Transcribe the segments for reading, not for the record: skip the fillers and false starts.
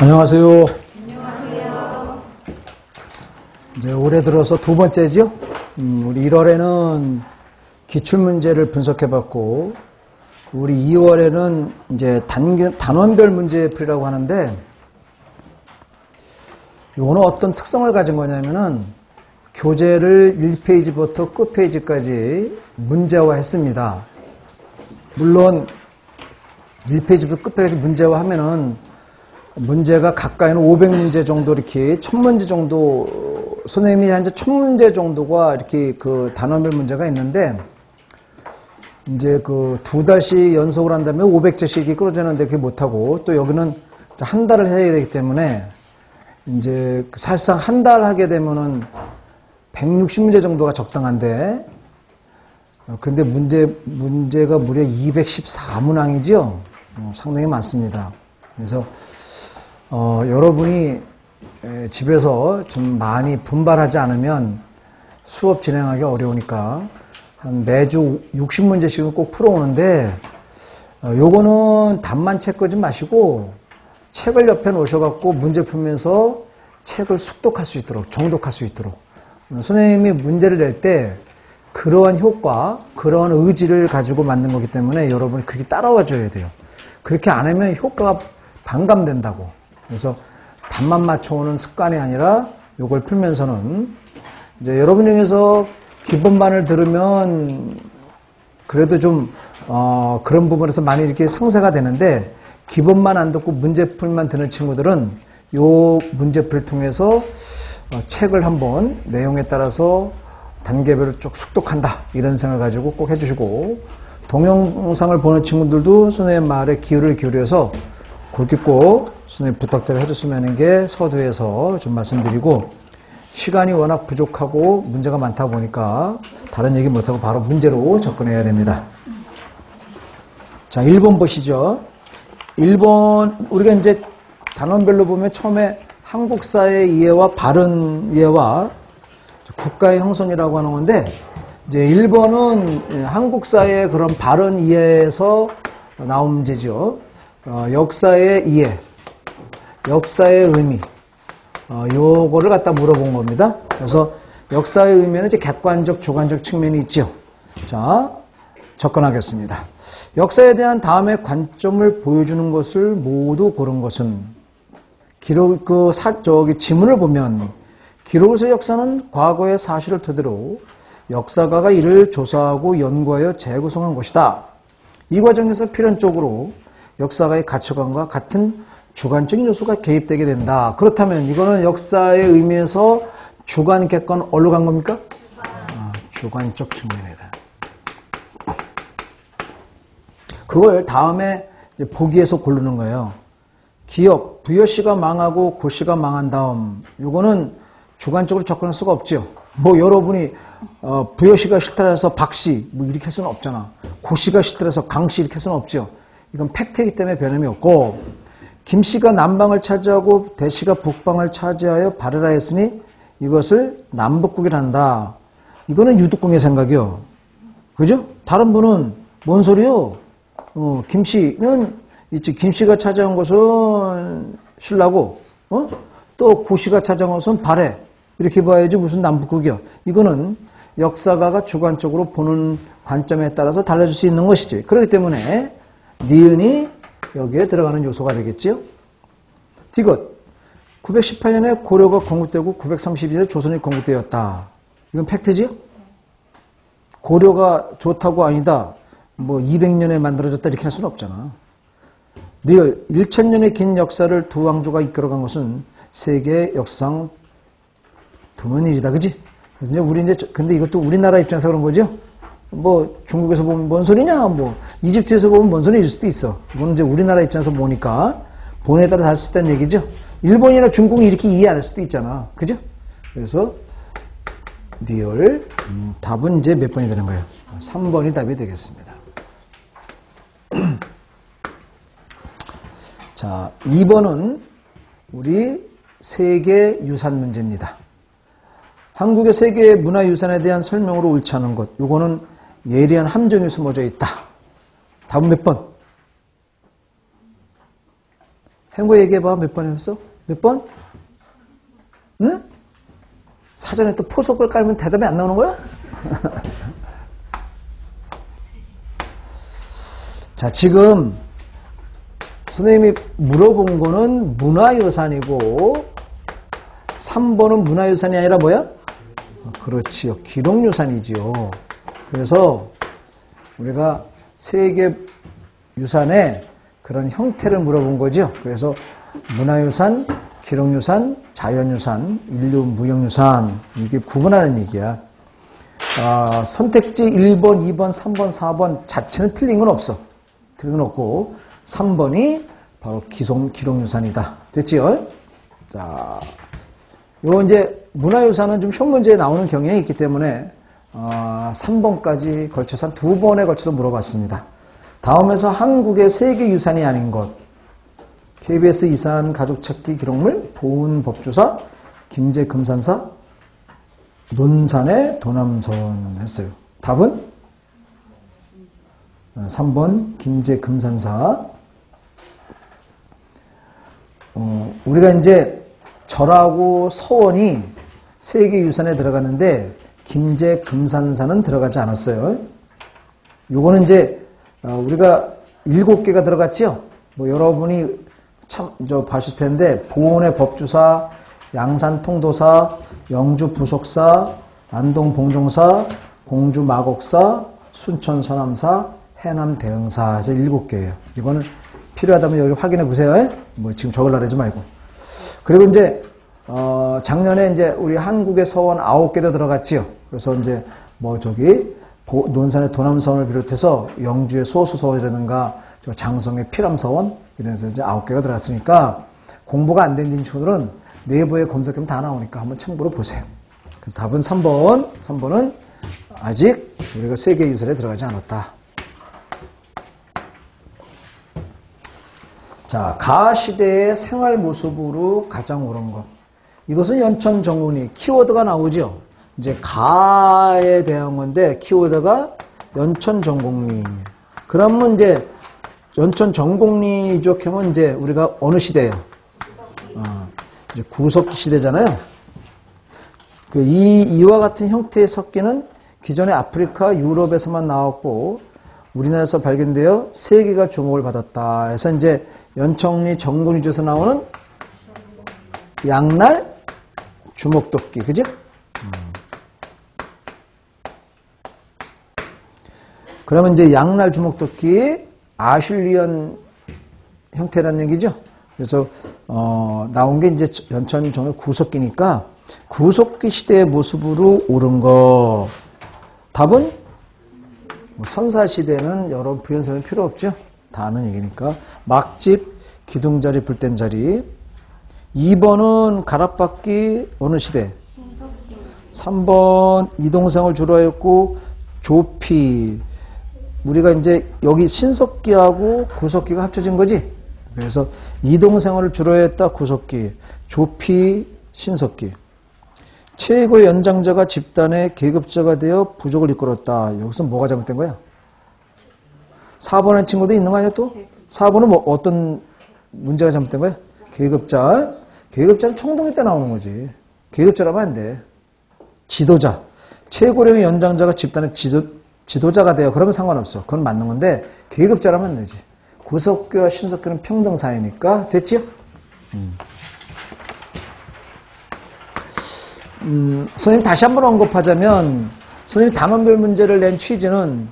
안녕하세요. 안녕하세요. 이제 올해 들어서 두 번째죠. 우리 1월에는 기출문제를 분석해봤고, 우리 2월에는 이제 단원별 문제풀이라고 하는데, 요거는 어떤 특성을 가진 거냐면은, 교재를 1페이지부터 끝페이지까지 문제화했습니다. 물론 1페이지부터 끝페이지 문제화하면은 문제가 가까이는 500문제 정도, 이렇게 1000문제 정도, 선생님이 현재 1000문제 정도가 이렇게 그 단원별 문제가 있는데, 이제 그 2달씩 연속을 한다면 500제씩이 끌어지는데 그게 못하고, 또 여기는 한 달을 해야 되기 때문에, 이제 사실상 한 달 하게 되면은 160문제 정도가 적당한데, 근데 문제가 무려 214문항이죠? 상당히 많습니다. 그래서, 여러분이 집에서 좀 많이 분발하지 않으면 수업 진행하기 어려우니까 한 매주 60문제씩은 꼭 풀어오는데, 요거는 답만 체크하지 마시고 책을 옆에 놓으셔갖고 문제 풀면서 책을 숙독할 수 있도록, 정독할 수 있도록. 선생님이 문제를 낼 때 그러한 효과, 그러한 의지를 가지고 만든 거기 때문에 여러분이 그렇게 따라와 줘야 돼요. 그렇게 안 하면 효과가 반감된다고. 그래서 답만 맞춰오는 습관이 아니라 요걸 풀면서는 이제 여러분 중에서 기본반을 들으면 그래도 좀 그런 부분에서 많이 이렇게 상세가 되는데, 기본만 안 듣고 문제풀만 듣는 친구들은 요 문제풀을 통해서 책을 한번 내용에 따라서 단계별로 쭉 숙독한다, 이런 생각을 가지고 꼭 해주시고, 동영상을 보는 친구들도 선생님 말에 귀를 기울여서 그렇게 꼭 선생님 부탁대로 해줬으면 하는 게 서두에서 좀 말씀드리고, 시간이 워낙 부족하고 문제가 많다 보니까 다른 얘기 못하고 바로 문제로 접근해야 됩니다. 자, 1번 보시죠. 1번, 우리가 이제 단원별로 보면 처음에 한국사의 이해와 바른 이해와 국가의 형성이라고 하는 건데, 이제 1번은 한국사의 그런 바른 이해에서 나온 문제죠. 역사의 이해, 역사의 의미, 요거를 갖다 물어본 겁니다. 그래서 역사의 의미는 이제 객관적, 주관적 측면이 있죠. 자, 접근하겠습니다. 역사에 대한 다음의 관점을 보여주는 것을 모두 고른 것은, 기록, 지문을 보면, 기록에서 역사는 과거의 사실을 토대로 역사가가 이를 조사하고 연구하여 재구성한 것이다. 이 과정에서 필연적으로 역사가의 가치관과 같은 주관적인 요소가 개입되게 된다. 그렇다면 이거는 역사의 의미에서 주관, 객관, 어디로 간 겁니까? 주관적 측면이다. 그걸 다음에 이제 보기에서 고르는 거예요. 기업, 부여시가 망하고 고시가 망한 다음, 이거는 주관적으로 접근할 수가 없죠. 뭐 여러분이 부여시가 싫다해서 박씨 뭐 이렇게 할 수는 없잖아. 고시가 싫다해서 강씨 이렇게 할 수는 없죠. 이건 팩트이기 때문에 변함이 없고, 김씨가 남방을 차지하고 대씨가 북방을 차지하여 발해라 했으니 이것을 남북국이라 한다. 이거는 유득공의 생각이요. 그죠? 다른 분은 뭔 소리요? 김씨는 있지. 김씨가 차지한 것은 신라고, 또 고씨가 차지한 것은 발해. 이렇게 봐야지 무슨 남북국이요. 이거는 역사가가 주관적으로 보는 관점에 따라서 달라질 수 있는 것이지. 그렇기 때문에 니은이 여기에 들어가는 요소가 되겠지요. 디귿, 918년에 고려가 건국되고 932년에 조선이 건국되었다. 이건 팩트지요? 고려가 좋다고 아니다, 뭐 200년에 만들어졌다 이렇게 할 수는 없잖아. 리을, 1000년의 긴 역사를 두 왕조가 이끌어간 것은 세계 역사상 드문 일이다. 그지? 그래서 근데 이것도 우리나라 입장에서 그런 거죠? 뭐 중국에서 보면 뭔 소리냐, 뭐 이집트에서 보면 뭔 소리일 수도 있어. 이건 이제 우리나라 입장에서 보니까 본에 따라 다를 수 있다는 얘기죠. 일본이나 중국이 이렇게 이해 안 할 수도 있잖아. 그죠? 그래서 리얼, 답은 이제 몇 번이 되는 거예요? 3번이 답이 되겠습니다. 자, 2번은 우리 세계 유산 문제입니다. 한국의 세계 문화유산에 대한 설명으로 옳지 않은 것, 요거는 예리한 함정이 숨어져 있다. 답은 몇 번? 행거 얘기해봐. 몇 번 했어? 몇 번? 응? 사전에 또 포석을 깔면 대답이 안 나오는 거야? 자, 지금 선생님이 물어본 거는 문화유산이고 3번은 문화유산이 아니라 뭐야? 그렇지요. 기록유산이지요. 그래서 우리가 세계 유산의 그런 형태를 물어본 거죠. 그래서 문화유산, 기록유산, 자연유산, 인류 무형유산 이게 구분하는 얘기야. 선택지 1번, 2번, 3번, 4번 자체는 틀린 건 없어. 틀린 건 없고 3번이 바로 기록유산이다. 됐지요? 자, 요 이제 문화유산은 좀 시험 문제에 나오는 경향이 있기 때문에 3번까지 걸쳐서 한 2번에 걸쳐서 물어봤습니다. 다음에서 한국의 세계유산이 아닌 것. KBS 이산 가족찾기 기록물, 보훈법주사, 김제금산사, 논산의 도남선 했어요. 답은 3번 김제금산사. 우리가 이제 절하고 서원이 세계유산에 들어갔는데 김제금산사는 들어가지 않았어요. 요거는 이제 우리가 7개가 들어갔죠. 뭐 여러분이 봤을 텐데 보온의 법주사, 양산 통도사, 영주 부속사, 안동 봉종사, 공주 마곡사, 순천 서남사, 해남 대흥사 해서 7개예요. 이거는 필요하다면 여기 확인해 보세요. 뭐 지금 적으려고 하지 말고. 그리고 이제 작년에 이제 우리 한국의 서원 9개도 들어갔지요. 그래서 이제 뭐 저기 논산의 도남서원을 비롯해서 영주의 소수서원이라든가 장성의 피람서원 이래서 이제 9개가 들어갔으니까 공부가 안 된 친구들은 네이버에 검색하면 다 나오니까 한번 참고로 보세요. 그래서 답은 3번. 3번은 아직 우리가 세계유산에 들어가지 않았다. 자, 가시대의 생활 모습으로 가장 옳은 것. 이것은 연천정운이 키워드가 나오죠. 이제 가에 대한 건데 키워드가 연천정공리. 그러면 이제 연천정공리 쪽하면 이제 우리가 어느 시대예요? 이제 구석기 시대잖아요. 이와 같은 형태의 석기는 기존의 아프리카, 유럽에서만 나왔고 우리나라에서 발견되어 세계가 주목을 받았다. 해서 이제 연천리 정공리조에서 나오는 양날 주목도끼, 그지? 그러면 이제 양날 주목도끼 아슐리언 형태라는 얘기죠. 그래서 나온 게 이제 연천 정의 구석기니까 구석기 시대의 모습으로 옳은 거. 답은 선사 시대는 여러 부연설은 필요 없죠. 다 아는 얘기니까. 막집, 기둥자리, 불된 자리. 2번은 가락바퀴 어느 시대? 3번 이동생을 주로 하였고 조피. 우리가 이제 여기 신석기하고 구석기가 합쳐진 거지. 그래서 이동생활을 주로 했다 구석기, 조피, 신석기. 최고의 연장자가 집단의 계급자가 되어 부족을 이끌었다. 여기서 뭐가 잘못된 거야? 4번의 친구도 있는 거 아니야 또? 4번은 뭐 어떤 문제가 잘못된 거야? 계급자. 계급자는 총동회 때 나오는 거지. 계급자라면 안 돼. 지도자. 최고령의 연장자가 집단의 지도자가 돼요. 그러면 상관없어. 그건 맞는 건데 계급자라면 안 되지. 구석기와 신석기는 평등 사회니까 됐지요? 선생님 다시 한번 언급하자면 선생님 단원별 문제를 낸 취지는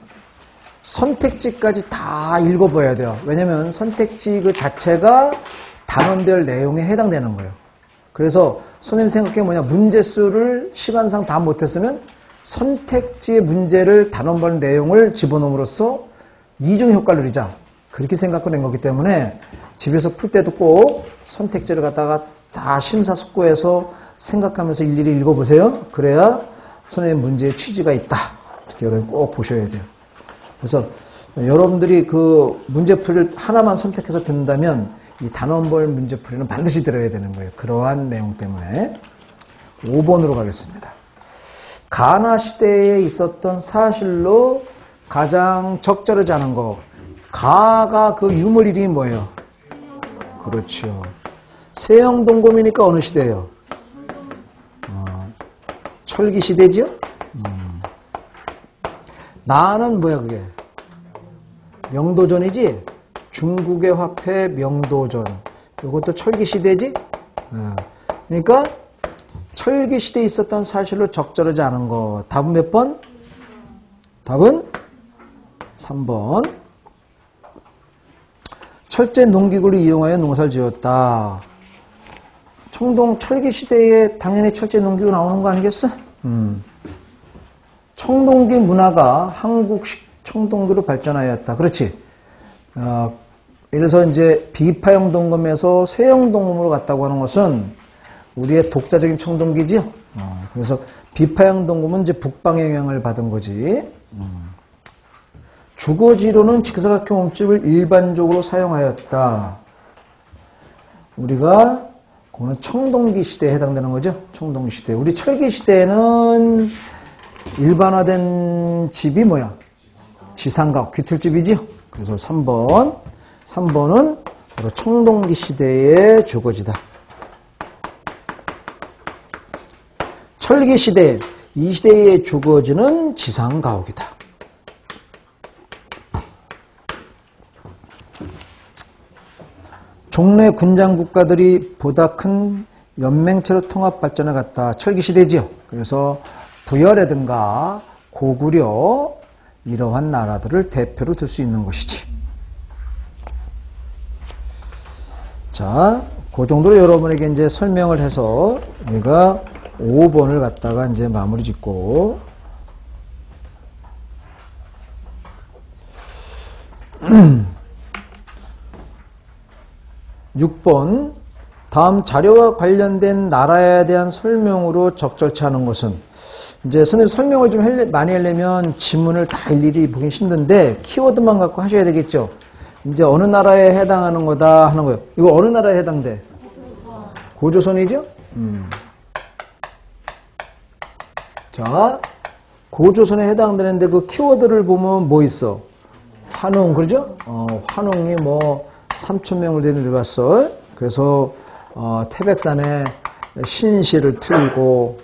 선택지까지 다 읽어봐야 돼요. 왜냐면 선택지 그 자체가 단원별 내용에 해당되는 거예요. 그래서 선생님 생각해 뭐냐, 문제수를 시간상 다 못했으면 선택지의 문제를 단원별 내용을 집어넣음으로써 이중 효과를 누리자. 그렇게 생각하고 낸 거기 때문에 집에서 풀 때도 꼭 선택지를 갖다가 다 심사숙고해서 생각하면서 일일이 읽어보세요. 그래야 선생님 문제의 취지가 있다. 이렇게 여러분 꼭 보셔야 돼요. 그래서 여러분들이 그 문제풀이를 하나만 선택해서 듣는다면 이 단원별 문제풀이는 반드시 들어야 되는 거예요. 그러한 내용 때문에. 5번으로 가겠습니다. 가나 시대에 있었던 사실로 가장 적절하지 않은 거. 가가 그 유물 이름이 뭐예요? 그렇죠. 세형동금이니까 어느 시대예요? 철기 시대죠? 나는 뭐야 그게? 명도전이지? 중국의 화폐 명도전. 이것도 철기 시대지? 그러니까 철기 시대에 있었던 사실로 적절하지 않은 거. 답은 몇 번? 답은 3번. 철제 농기구를 이용하여 농사를 지었다. 청동 철기 시대에 당연히 철제 농기구 나오는 거 아니겠어? 청동기 문화가 한국식 청동기로 발전하였다. 그렇지? 이래서 이제 비파형 동금에서 세형 동금으로 갔다고 하는 것은 우리의 독자적인 청동기지요. 그래서 비파형 동금은 이제 북방의 영향을 받은 거지. 주거지로는 직사각형 몸집을 일반적으로 사용하였다. 우리가 그거는 청동기 시대에 해당되는 거죠. 청동기 시대. 우리 철기 시대에는 일반화된 집이 뭐야? 지상가옥, 귀틀집이지요. 그래서 3번은 바로 청동기 시대의 주거지다. 철기 시대, 이 시대의 주거지는 지상가옥이다. 종래 군장 국가들이 보다 큰 연맹체로 통합 발전해 갔다. 철기 시대지요. 그래서 부여라든가 고구려 이러한 나라들을 대표로 들 수 있는 것이지. 자, 그 정도로 여러분에게 이제 설명을 해서 우리가 5번을 갖다가 이제 마무리 짓고 6번 다음 자료와 관련된 나라에 대한 설명으로 적절치 않은 것은 이제 선생님 설명을 좀 많이 하려면 지문을 다 일일이 보기 힘든데 키워드만 갖고 하셔야 되겠죠. 이제 어느 나라에 해당하는 거다 하는 거예요. 이거 어느 나라에 해당돼? 고조선이죠? 자, 고조선에 해당되는데 그 키워드를 보면 뭐 있어? 환웅, 그러죠? 환웅이 뭐 3,000명을 내려갔어. 그래서 태백산에 신시를 틀고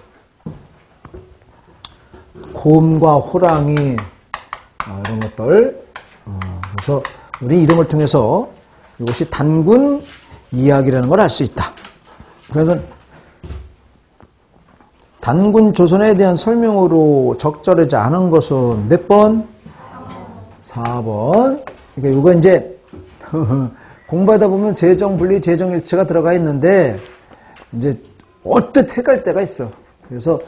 곰과 호랑이 이런 것들. 그래서 우리 이름을 통해서 이것이 단군 이야기라는 걸 알 수 있다. 그러면 단군 조선에 대한 설명으로 적절하지 않은 것은 몇 번? 4번. 그러니까 이거 이제 공부하다 보면 재정분리, 재정일치가 들어가 있는데 이제 얼뜻 헷갈릴 때가 있어. 그래서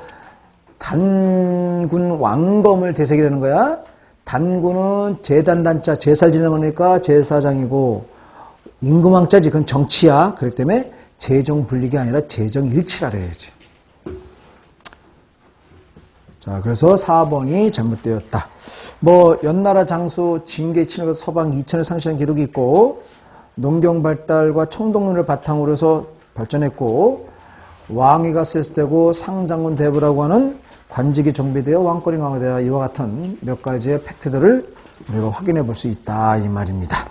단군 왕검을 되새기라는 거야. 단군은 재단단자, 제사를 지내는 거니까 제사장이고 임금왕자지, 그건 정치야. 그렇기 때문에 재정분리가 아니라 재정일치라 그래야지. 자, 그래서 4번이 잘못되었다. 뭐 연나라 장수 징계 친일과 서방 2000을 상실한 기록이 있고 농경 발달과 청동론을 바탕으로 해서 발전했고 왕위가 세습되고 상장군 대부라고 하는 관직이 정비되어 왕권이 강화되어 이와 같은 몇 가지의 팩트들을 우리가 확인해 볼 수 있다 이 말입니다.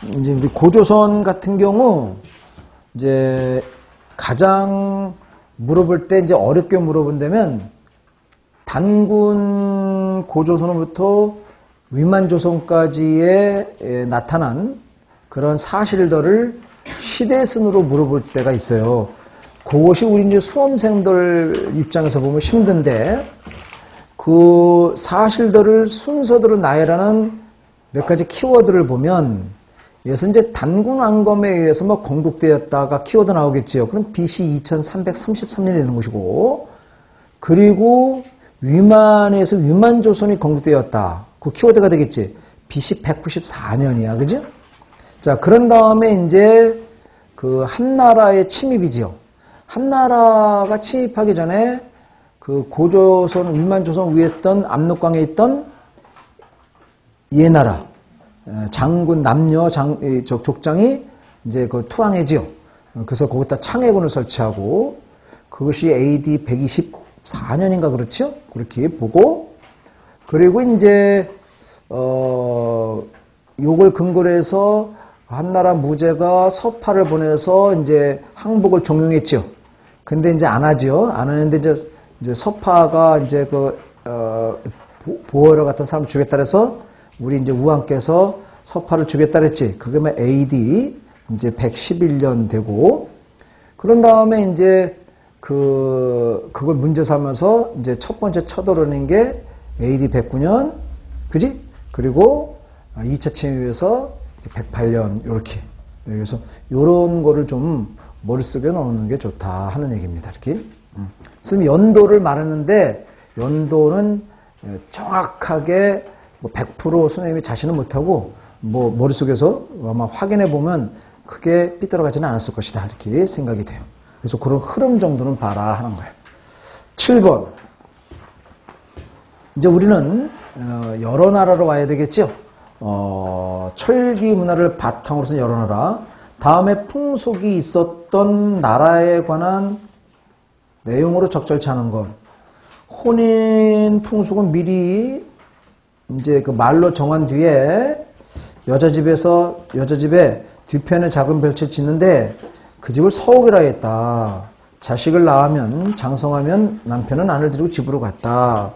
이제 우리 고조선 같은 경우 이제 가장 물어볼 때 이제 어렵게 물어본다면 단군 고조선으로부터 위만조선까지에 나타난 그런 사실들을 시대순으로 물어볼 때가 있어요. 그것이 우리 이제 수험생들 입장에서 보면 힘든데 그 사실들을 순서대로 나열하는 몇 가지 키워드를 보면 이것은 이제 단군 왕검에 의해서 뭐 건국되었다가 키워드 나오겠지요. 그럼 BC 2333년이 되는 것이고 그리고 위만에서 위만조선이 건국되었다. 그 키워드가 되겠지. BC 194년이야. 그죠? 자, 그런 다음에 이제 그 한나라의 침입이지요. 한나라가 침입하기 전에 그 고조선, 위만조선 위에 있던 압록강에 있던 예나라 장군 남녀 족장이 이제 그 투항해지요. 그래서 거기다 창해군을 설치하고 그것이 AD 124년인가 그렇죠? 그렇게 보고 그리고 이제 요걸 근거로 해서 한나라 무제가 서파를 보내서 이제 항복을 종용했죠. 근데 이제 안 하죠. 안 하는데 이제 서파가 이제 보어러 같은 사람 죽였다 그래서 우리 이제 우왕께서 서파를 죽였다 그랬지. 그게 AD 이제 111년 되고, 그런 다음에 이제 그걸 문제 삼아서 이제 첫 번째 쳐들어낸 게 AD 109년, 그지? 그리고 2차 침입에서 108년, 요렇게. 그래서 요런 거를 좀 머릿속에 넣는 게 좋다 하는 얘기입니다. 이렇게. 선생님 연도를 말하는데, 연도는 정확하게 100% 선생님이 자신은 못하고, 머릿속에서 아마 확인해 보면 크게 삐뚤어가지는 않았을 것이다. 이렇게 생각이 돼요. 그래서 그런 흐름 정도는 봐라 하는 거예요. 7번. 이제 우리는 여러 나라로 와야 되겠죠. 철기 문화를 바탕으로 쓴 여러 나라. 다음에 풍속이 있었던 나라에 관한 내용으로 적절치 않은 것. 혼인 풍속은 미리 이제 그 말로 정한 뒤에 여자 집에 뒤편에 작은 별채 짓는데 그 집을 서옥이라 했다. 자식을 낳으면 장성하면 남편은 아내를 데리고 집으로 갔다.